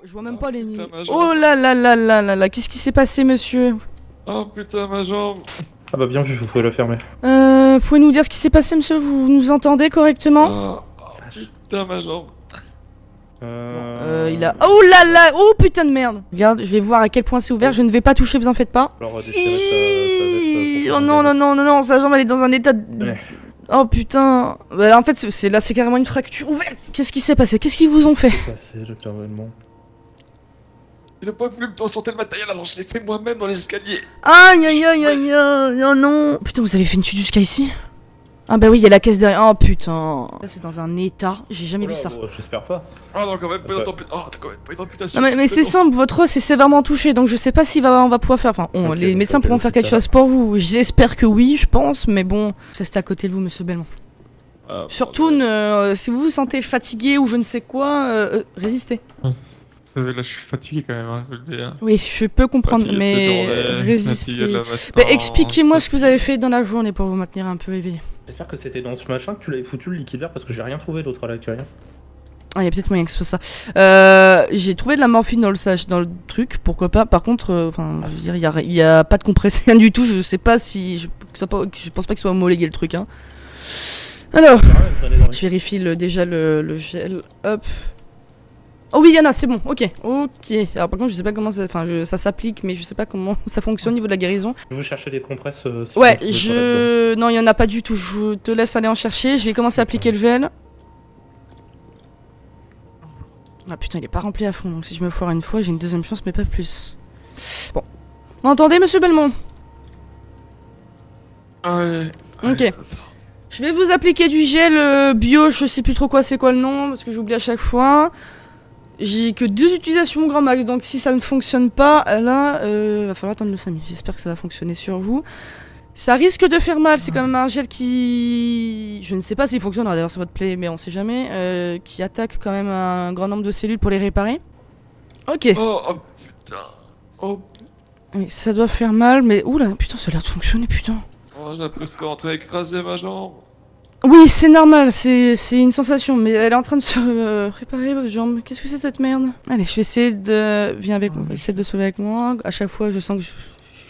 Je vois même pas les putain, nuits. ma jambe. Oh là là là là là là, qu'est-ce qui s'est passé, monsieur? Oh putain, ma jambe. Ah bah bien vu, vous pouvez la fermer. Pouvez nous dire ce qui s'est passé, monsieur? Vous nous entendez correctement? Putain, ma jambe. Il a... Oh là là! Oh putain de merde! Regarde, je vais voir à quel point c'est ouvert, je ne vais pas toucher, vous en faites pas. Alors, déchirez sa Oh non, non, non, non, non, sa jambe elle est dans un état de... Allez. Oh putain! Bah, en fait, c'est carrément une fracture ouverte! Qu'est-ce qui s'est passé? Qu'est-ce qu'ils vous ont fait? Passé, docteur Belmont. Ils n'ont pas voulu me transporter le matériel, alors je l'ai fait moi-même dans les escaliers. Aïe aïe aïe aïe aïe! Oh non! Putain, vous avez fait une chute jusqu'à ici? Ah bah oui, il y a la caisse derrière. Oh putain! Là, c'est dans un état, j'ai jamais vu ça. Bon, j'espère pas. Oh non, quand même pas une Après. amputation. Oh, t'as quand même pas une amputation. Non mais c'est simple, votre os est sévèrement touché, donc je sais pas si on va pouvoir faire... Enfin, Ok, les donc médecins ok, pourront faire tout à quelque chose pour vous. J'espère que oui, je pense, mais bon... Restez à côté de vous, monsieur Belmont. Ah, Surtout, si vous vous sentez fatigué ou je ne sais quoi, résistez. Là, je suis fatigué quand même, hein, je veux le dire. Oui, je peux comprendre, Fatigué de cette mais journée, fatigué de résistez. la Bah, maintenance, expliquez-moi ce que vous avez fait dans la journée pour vous maintenir un peu éveillé. J'espère que c'était dans ce machin que tu l'avais foutu le liquide vert parce que j'ai rien trouvé d'autre à l'accueil. Ah, il y a peut-être moyen que ce soit ça. J'ai trouvé de la morphine dans le truc, pourquoi pas. Par contre, enfin, je veux dire, il y a pas de compressé, rien du tout. Je sais pas si, je pense pas que ce soit homologué le truc, hein. Alors, je vérifie déjà le gel. Hop. Oh oui, il y en a, c'est bon. Ok, ok. Alors par contre, je sais pas comment ça, ça s'applique, mais je sais pas comment ça fonctionne au niveau de la guérison. Vous cherchez des compresses si Ouais, vous trouvez pas là-dedans. non, il y en a pas du tout. Je te laisse aller en chercher. Je vais commencer à appliquer le gel. Ah putain, il est pas rempli à fond. Donc si je me foire une fois, j'ai une deuxième chance, mais pas plus. Bon. Vous m'entendez, monsieur Belmont? Ouais. Ok. Ouais, Je vais vous appliquer du gel bio, je sais plus trop quoi c'est quoi le nom, parce que j'oublie à chaque fois. J'ai que 2 utilisations grand max, donc si ça ne fonctionne pas, là, va falloir attendre le 5 minutes. J'espère que ça va fonctionner sur vous. Ça risque de faire mal, c'est quand même un gel qui... Je ne sais pas s'il fonctionnera d'ailleurs sur votre plaie, mais on sait jamais. Qui attaque quand même un grand nombre de cellules pour les réparer. Ok. Oh, oh putain. Oh, Oui, ça doit faire mal, mais... Oula, putain, ça a l'air de fonctionner, putain. oh j'ai presque rentré écraser ma jambe. Oui, c'est normal, c'est une sensation, mais elle est en train de se réparer votre jambe. Qu'est-ce que c'est cette merde? Allez, je vais essayer de... Viens avec moi, essayer de soulever avec moi. À chaque fois, je sens que je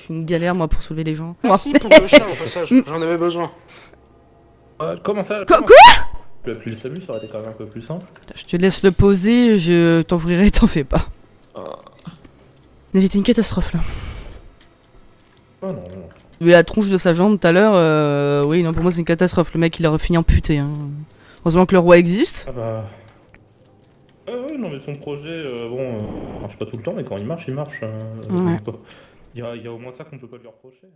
suis une galère, moi, pour soulever les gens. Merci pour le chien, au passage, j'en avais besoin. Comment ça Quoi? Tu as appelé le SAMU, ça aurait été quand même un peu plus simple. Je te laisse le poser, je t'ouvrirai, t'en fais pas. Il était une catastrophe, là. Oh non, non. Vu la tronche de sa jambe tout à l'heure, oui, non, pour moi, c'est une catastrophe. Le mec, il aurait fini amputé, hein. Heureusement que le roi existe. Ah bah... ouais, non mais son projet, bon, marche pas tout le temps, mais quand il marche, il marche. Ouais. Il y a au moins ça qu'on peut pas lui reprocher.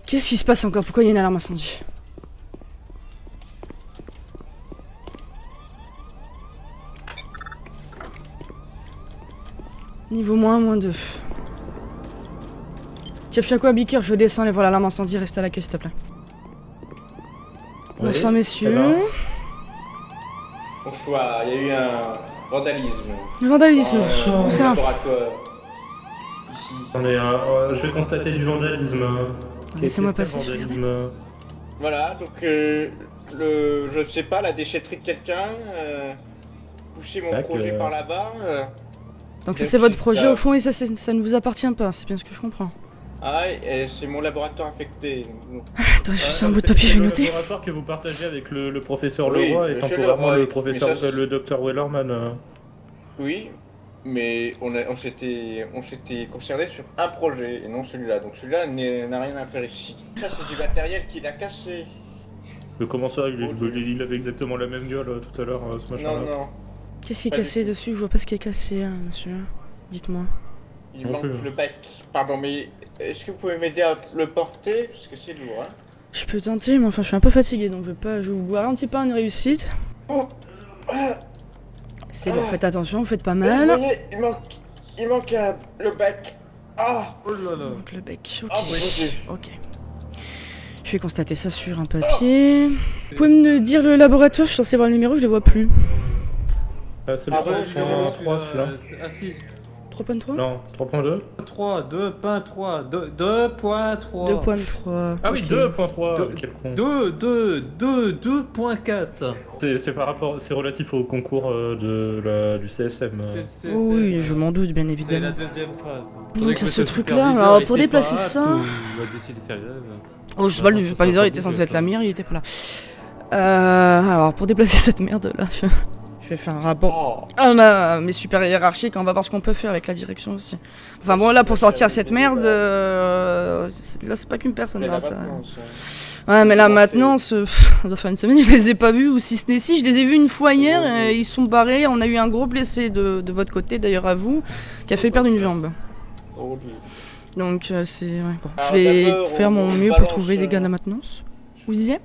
Qu'est-ce qui se passe encore? Pourquoi il y a une alarme incendie? Niveau moins 2. Chef Chaco Beaker, je descends, aller voir l'alarme incendie, reste à la caisse, s'il te plaît. Bonsoir, messieurs. Bonsoir, il y a eu un vandalisme. Vandalisme, Dans où le ça? laboratoire. Ici. Attendez, je vais constater du vandalisme. Laissez-moi Qu'est-ce passer, que je c'est, vais vandalisme Voilà, donc je sais pas, la déchetterie de quelqu'un, pousser mon C'est vrai projet que- par là-bas. Donc ça c'est votre projet au fond et ça ne vous appartient pas, c'est bien ce que je comprends. Ah, et c'est mon laboratoire infecté. Attends, je suis un bout de papier, je vais noter. Le laboratoire que vous partagez avec le professeur Oui, Leroy et monsieur temporairement Leroy, le professeur, mais ça, le docteur Wellerman. Oui, mais on s'était concerné sur un projet et non celui-là. Donc celui-là n'a rien à faire ici. Ça c'est du matériel qu'il a cassé. Comment ça, il avait exactement la même gueule tout à l'heure, ce machin-là. Non, non. Qu'est-ce qui est Pas cassé du tout. dessus? Je vois pas ce qui est cassé, hein, monsieur. Dites-moi. Il Non manque plus. le bec. Pardon, mais est-ce que vous pouvez m'aider à le porter? Parce que c'est lourd, hein. Je peux tenter, mais enfin je suis un peu fatigué, donc je vous garantis pas une réussite. Oh, C'est bon, faites attention, faites pas vous mal. voyez, il manque le bec. Ah, Oh là là. Donc le bec, ok. ah, mon Dieu. Ok. Je vais constater ça sur un papier. Vous pouvez me dire le laboratoire? Je suis censé voir le numéro, je le vois plus. C'est Ah le bon, 3, celui-là. Ah si, 3.3 Non, 3.2. 3, 2.3, 2.3. 2.3. Ah oui, ok. 2.3. Deux- Quel con. 2.4. C'est par rapport, c'est relatif au concours du CSM. Oh oui, je m'en doute, bien C'est la évidemment. deuxième phase. Donc, c'est ce truc-là, alors, pour déplacer ça- Il a décidé de faire grève. Oh, je sais pas, le superviseur était censé être la mire, il était pas là. Alors, pour déplacer cette merde là, je vais faire un rapport Oh, à mes supérieurs hiérarchiques, on va voir ce qu'on peut faire avec la direction aussi. Enfin bon, là, pour sortir cette merde, là, c'est pas qu'une personne, mais là, là, ça... maintenant, Ouais, mais là, Bon, maintenant, ça doit faire une semaine, je les ai pas vus, ou si ce n'est si, je les ai vus une fois hier, et ils sont barrés, on a eu un gros blessé de votre côté, d'ailleurs à vous, qui a fait perdre une jambe. oh, oui. Donc, c'est... Ouais, bon, je Alors, vais d'abord, faire mon on mieux pour balance, trouver les gars de la maintenance. Vous disiez?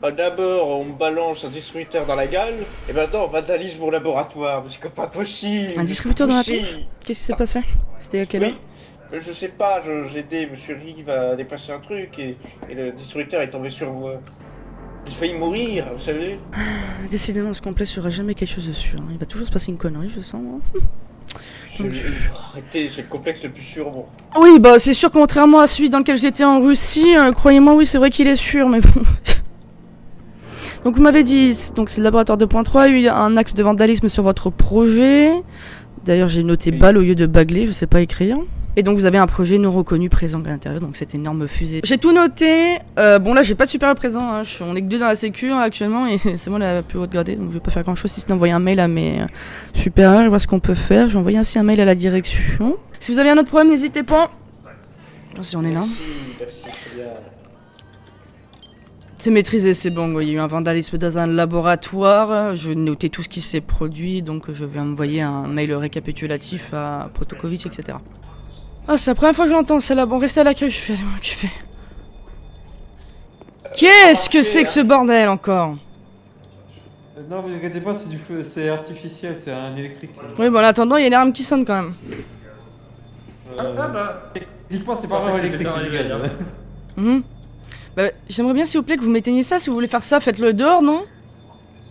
Bah, d'abord, on me balance un distributeur dans la gale, et maintenant, on vandalise mon laboratoire. Mais c'est pas possible. Un distributeur dans la Possible. tronche? Qu'est-ce qui s'est passé? C'était à quelle heure? Oui, je sais pas, j'ai aidé Monsieur Rive à déplacer un truc et le distributeur est tombé sur moi. J'ai failli mourir, vous savez. Décidément, ce complet sera jamais quelque chose de sûr. Il va toujours se passer une connerie, je sens. Hein. Arrêtez, c'est le complexe le plus sûr, bon. Oui, bah c'est sûr, contrairement à celui dans lequel j'étais en Russie, croyez-moi, oui, c'est vrai qu'il est sûr, mais bon. Donc vous m'avez dit, donc c'est le laboratoire 2.3, il y a eu un acte de vandalisme sur votre projet. D'ailleurs, j'ai noté Oui. balle au lieu de baglé, je sais pas écrire. Et donc vous avez un projet non reconnu présent à l'intérieur, donc cette énorme fusée. J'ai tout noté. Bon là, j'ai pas de supérieur présent, hein. On est que deux dans la sécu hein, actuellement et c'est moi la plus haute gradée, donc je vais pas faire grand chose si ce n'est envoyer un mail à mes supérieurs, voir ce qu'on peut faire. Je vais envoyer aussi un mail à la direction. Si vous avez un autre problème, n'hésitez pas. Oh, si on est là. Merci, c'est bien. C'est maîtrisé, c'est bon. Il y a eu un vandalisme dans un laboratoire. Je notais tout ce qui s'est produit, donc je vais envoyer un mail récapitulatif à Protokovic, etc. Ah, c'est la première fois que je l'entends, celle-là. Bon, restez à l'accueil, je vais aller m'occuper. Qu'est-ce que c'est que ce bordel encore? Non, vous inquiétez pas, c'est du feu, c'est artificiel, c'est un électrique. Oui, bon, en attendant, il y a l'alarme qui sonne quand même. Dites-moi, c'est pas vraiment électrique, c'est du gaz. Mhm. Bah, j'aimerais bien, s'il vous plaît, que vous m'éteigniez ça. Si vous voulez faire ça, faites-le dehors, non?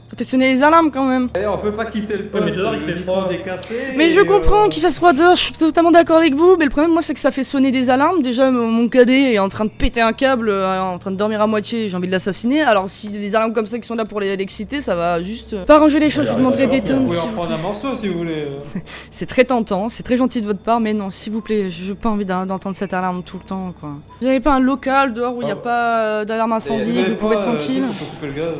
Ça fait sonner les alarmes quand même. D'ailleurs, on peut pas quitter le poste, mais dehors, il fait froid. est cassé. Mais je comprends qu'il fasse froid dehors, je suis totalement d'accord avec vous, mais le problème, moi, c'est que ça fait sonner des alarmes. Déjà, mon cadet est en train de péter un câble, en train de dormir à moitié, j'ai envie de l'assassiner. Alors, si des alarmes comme ça qui sont là pour l'exciter, ça va juste pas arranger les choses. Je vous demanderai des Vous tonnes. pouvez en prendre un morceau si vous voulez. C'est très tentant, c'est très gentil de votre part, mais non, s'il vous plaît, je n'ai pas envie d'entendre cette alarme tout le temps, quoi. Vous n'avez pas un local dehors où il n'y a pas d'alarme incendie, vous pouvez être tranquille? Faut couper le gaz.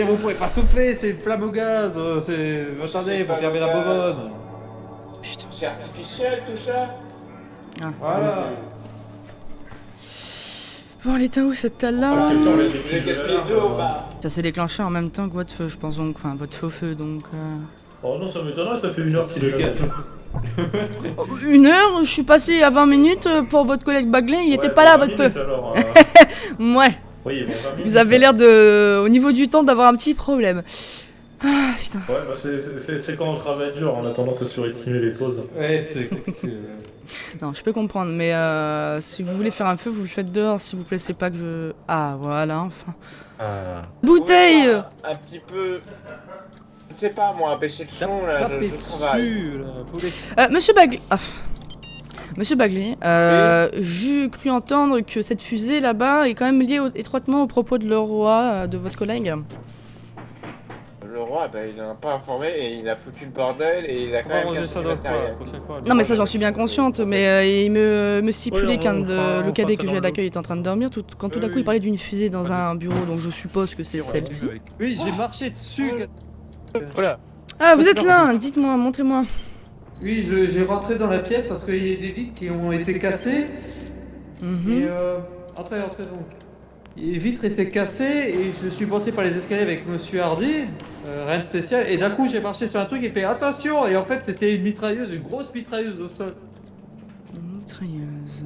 Vous pouvez pas souffler, c'est flamme au gaz. Attendez, faut fermer la bobonne. Putain. C'est artificiel tout ça. Voilà. Bon, elle était où cette Ah, là? putain, on l'a Vous avez gaspillé de l'eau, bah. Ça s'est déclenché en même temps que votre feu, je pense donc, enfin votre feu donc. Oh non, ça m'étonnerait, ça fait 1 heure C'est qu'il le est gaz. Oh, 1 heure, je suis passé à 20 minutes pour votre collègue Bagley, il était pas là votre feu. Ouais, Oui, bon, 20 minutes. vous avez l'air de, au niveau du temps, d'avoir un petit problème. Ah putain. Ouais, bah c'est quand on travaille dur, on a tendance à surestimer les pauses. Ouais, c'est. Non, je peux comprendre, mais si vous voulez faire un feu, vous le faites dehors, s'il vous plaît, c'est pas que je. Ah voilà, enfin. Ah. Bouteille. Un petit peu. Je sais pas moi, baisser le son là, Tapez je travaille. dessus, là. Faut les... Monsieur Bagley. Ah. Monsieur Bagley, j'ai cru entendre que cette fusée là-bas est quand même liée étroitement aux propos de Leroy, de votre collègue. Le roi, bah, il a pas informé et il a foutu le bordel et il a On quand va même ranger cassé ça du dans le coin la matériel. prochaine fois. Non mais ça j'en suis bien consciente, mais il me stipulait Oui, qu'un on fera le cadet ça que dans j'ai à le l'accueil est en train de dormir, quand tout d'un coup il parlait d'une fusée dans un bureau, donc je suppose que c'est celle-ci. Oui, j'ai marché dessus. Voilà. Ah vous êtes là, dites-moi, montrez-moi. Oui, j'ai rentré dans la pièce parce qu'il y a des vitres qui ont été cassées. Mhm. Et entrez donc. Les vitres étaient cassées et je suis monté par les escaliers avec Monsieur Hardy, rien de spécial. Et d'un coup j'ai marché sur un truc et fait attention. Et en fait c'était une mitrailleuse, une grosse mitrailleuse au sol. Une mitrailleuse.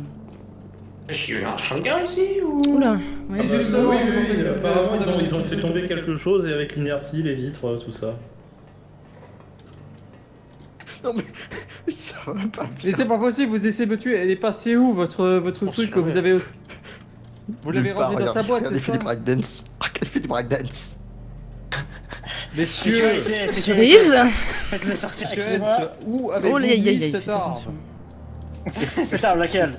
Je suis un shotgun ici ou. Oula, ouais. Justement, Oui, c'est pour ça que apparemment ils ont fait tomber quelque chose et avec l'inertie, les vitres, tout ça. Non mais. Ça va pas Mais c'est pas possible, vous essayez de me tuer. Elle est passée où votre On truc sait que vous jamais. avez. Vous l'avez rangé dans sa boîte, c'est Regardez, fait ça des breakdance. Regardez, fait des breakdance. Messieurs, Monsieur Reeves. Faites-le sortir, monsieur excusez-moi. Eds, où avez-vous Oh, aïe, aïe, mis aïe, cette faites arme? attention. Cette arme, laquelle?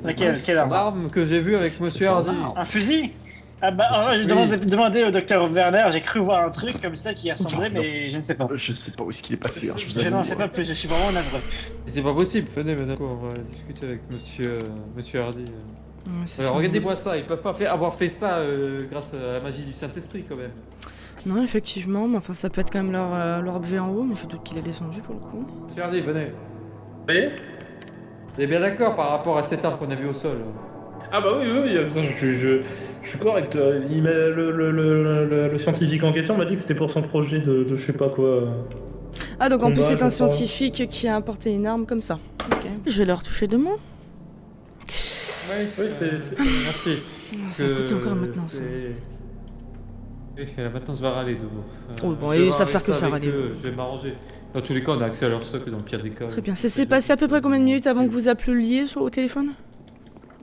Laquelle? Quelle arme? L'arme que j'ai vue avec monsieur Hardy. Un fusil? Ah bah, j'ai demandé au docteur Werner, j'ai cru voir un truc comme ça qui y ressemblait, mais je ne sais pas. Je ne sais pas où est-ce qu'il est passé, hein, je vous Je avoue. n'en sais pas plus, je suis vraiment navré. C'est pas possible, venez, d'accord, on va discuter avec monsieur Hardy. Ouais, c'est Alors, ça. regardez-moi ça, ils peuvent pas avoir fait ça grâce à la magie du Saint-Esprit quand même. Non, effectivement, mais enfin, ça peut être quand même leur objet en haut, mais je doute qu'il est descendu pour le coup. Monsieur Hardy, venez. Oui. Vous êtes bien d'accord par rapport à cette arme qu'on a vue au sol? Ah bah oui, je suis correct. Le scientifique en question m'a dit que c'était pour son projet de je sais pas quoi. Ah, donc en plus, Combat, c'est un je crois. scientifique qui a importé une arme comme ça. Ok. Je vais leur toucher deux mots. Oui, merci. Ça a coûté encore maintenant, ça. Oui, la maintenance va râler de vous. Oh, bon, je vais et voir ça avec faire que ça avec râler. eux, Je vais m'arranger. Dans tous les cas, on a accès à leur stock dans le pire des cas. Très bien. Ça s'est passé à peu près combien de minutes avant que vous appeliez au téléphone?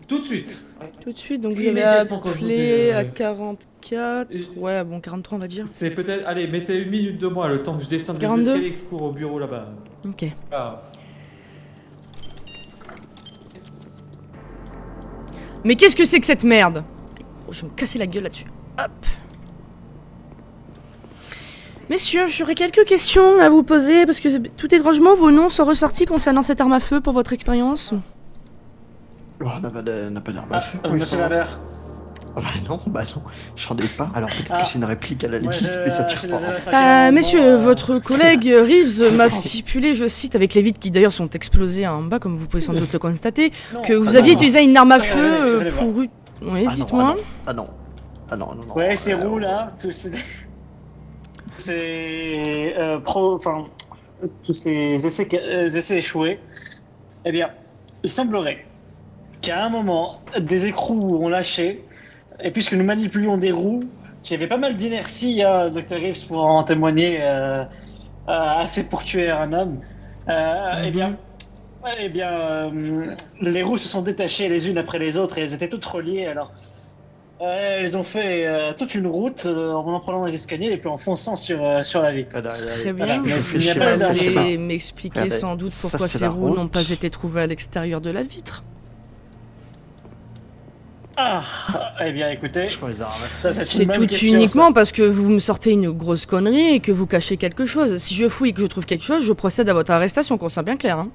Tout de suite. Tout de suite, donc vous avez Immédiatement quand je vous appelé ai, à 44. Et- Ouais, bon, 43, on va dire. C'est peut-être. Allez, mettez une minute de moi le temps que je descende les 42. escaliers et que je cours au bureau là-bas. Ok. Ah. Mais qu'est-ce que c'est que cette merde? Oh, je vais me casser la gueule là-dessus. Hop. Messieurs, j'aurais quelques questions à vous poser parce que tout étrangement vos noms sont ressortis concernant cette arme à feu pour votre expérience. Oh, on n'a pas d'arme à feu. Monsieur Werner. Ah bah non, j'en ai pas. Alors peut-être Ah. que c'est une réplique à la Ouais, limite, mais ça je tire suis pas. désolé, c'est un Messieurs, moment, votre collègue Reeves m'a stipulé, je cite, avec les vitres qui d'ailleurs sont explosées en bas, comme vous pouvez sans doute le constater, non. que vous Ah, aviez non. utilisé une arme à Regardez, feu vous allez pour... Oui, Ah non, dites-moi. Ah non. Ah non. Ouais, ces roues là, tous ces. Tous ces essais échoués, eh bien, il semblerait qu'à un moment, des écrous ont lâché, et puisque nous manipulions des roues, qui avaient pas mal d'inertie, hein, Dr. Reeves pour en témoigner, assez pour tuer un homme, eh bien, les roues se sont détachées les unes après les autres et elles étaient toutes reliées. Alors, elles ont fait toute une route en prenant les escaliers et puis en fonçant sur la vitre. Très Voilà, bien, mais vous il n'y a pas d'arme. allez m'expliquer Regardez, sans doute ça, pourquoi c'est ces la roues route. n'ont pas été trouvées à l'extérieur de la vitre. Ah, eh bien, écoutez, Je crois les a ramassés. ça c'est C'est une bonne tout question, uniquement parce que vous me sortez une grosse connerie et que vous cachez quelque chose. Si je fouille et que je trouve quelque chose, je procède à votre arrestation, qu'on soit bien clair. Hein.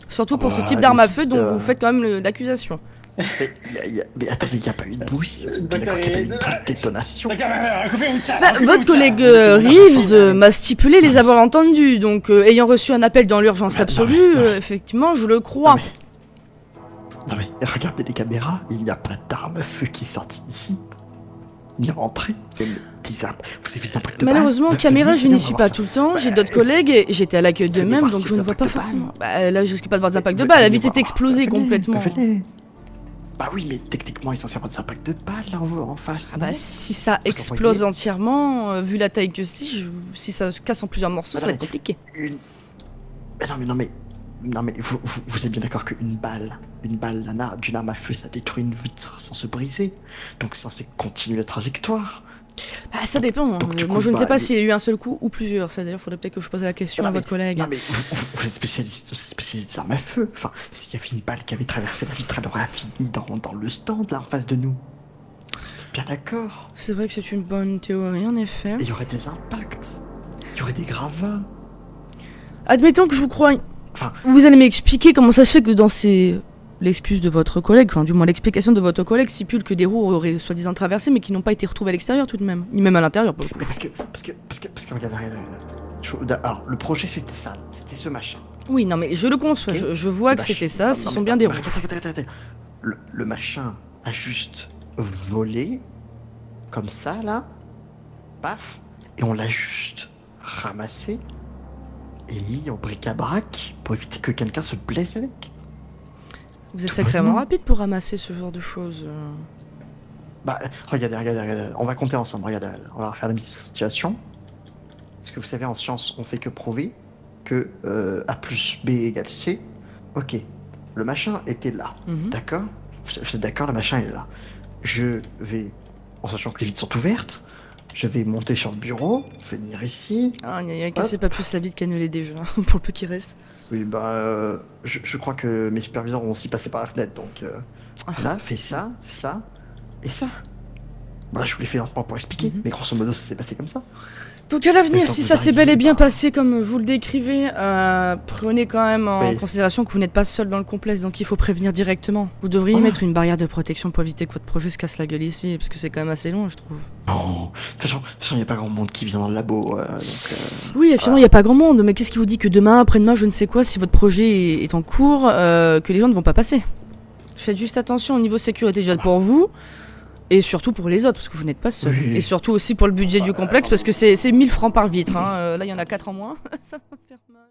Surtout pour ce type d'arme à feu dont vous faites quand même l'accusation. Mais attendez, il n'y a pas eu de bruit. Vous êtes d'accord qu'il n'y a pas eu une brute détonation. D'accord, coupez-vous de ça. Bah, coupez-vous votre de ça. collègue Vous êtes Reeves vraiment- m'a stipulé les avoir entendus, donc ayant reçu un appel dans l'urgence absolue, effectivement, je le crois. Non mais regardez les caméras, il n'y a pas d'arme à feu qui est sortie d'ici. Il est rentré. Des armes. Vous avez vu les impacts de balles? Malheureusement, caméra, je n'y suis pas tout le temps. J'ai d'autres collègues et j'étais à l'accueil Vous allez d'eux-mêmes, voir donc si je ne les vois pas impacts de forcément. Bah, là, je risque pas de voir des impacts de balles. La vitre est explosée complètement. Bah oui, mais techniquement, il est censé avoir des impacts de balles là en face. Ah bah, non si ça Vous explose envoyez- entièrement, vu la taille que c'est, si ça se casse en plusieurs morceaux, ça va être compliqué. Mais non mais vous êtes bien d'accord qu'une balle d'une arme à feu, ça détruit une vitre sans se briser. Donc c'est censé continuer la trajectoire. Bah, ça dépend. donc, du Moi, coup, je ne sais bah, pas les- s'il y a eu un seul coup ou plusieurs. Ça, d'ailleurs, faudrait peut-être que je pose la question Non, à mais- votre collègue. Non mais vous êtes spécialiste des armes à feu. Enfin, s'il y avait une balle qui avait traversé la vitre, elle aurait fini dans le stand là en face de nous. Vous êtes bien d'accord? C'est vrai que c'est une bonne théorie, en effet. Et il y aurait des impacts. Il y aurait des gravats. Admettons que je vous croie. Enfin- Vous allez m'expliquer comment ça se fait que dans ces... L'excuse de votre collègue, enfin du moins l'explication de votre collègue stipule que des roues auraient soi-disant traversé mais qui n'ont pas été retrouvées à l'extérieur tout de même. Ni même à l'intérieur pour le coup. Mais parce que regardez. Alors le projet c'était ça, c'était ce machin. Oui, non mais je le conçois, Ok. je vois Le que c'était machin- ça, non, ce non, sont mais- bien des non, roues. attendez. Le machin a juste volé, comme ça là, paf, et on l'a juste ramassé et mis au bric-à-brac pour éviter que quelqu'un se blesse avec. Vous êtes tout sacrément bonnement. rapide pour ramasser ce genre de choses. Bah, regardez, on va compter ensemble, regardez, on va refaire la mise en situation. Parce que vous savez, en science, on fait que prouver que A plus B égale C. Ok, le machin était là, Mhm. d'accord? Vous êtes d'accord, le machin est là. Je vais, en sachant que les vitres sont ouvertes, Je vais monter sur le bureau, venir ici. Ah, cassez pas plus la vie de canneler déjà, pour le peu qui reste. Oui, je crois que mes superviseurs vont aussi passer par la fenêtre, donc là, fais ça, ça et ça. Bah, je vous l'ai fait lentement pour expliquer, mais grosso modo, ça s'est passé comme ça. Donc à l'avenir, Attends, si vous ça s'est bel et arrivez bien pas. passé comme vous le décrivez, prenez quand même en Oui. considération que vous n'êtes pas seul dans le complexe, donc il faut prévenir directement. Vous devriez Voilà. mettre une barrière de protection pour éviter que votre projet se casse la gueule ici, parce que c'est quand même assez long, je trouve. Oh, de toute façon, il n'y a pas grand monde qui vient dans le labo, Oui, actuellement, il n'y a pas grand monde, mais qu'est-ce qui vous dit que demain, après-demain, je ne sais quoi, si votre projet est en cours, que les gens ne vont pas passer? Faites juste attention au niveau sécurité déjà pour vous, et surtout pour les autres, parce que vous n'êtes pas seul. Oui. Et surtout aussi pour le budget du complexe, parce que c'est 1000 francs par vitre, hein. Là, il y en a 4 en moins. Ça va me faire mal.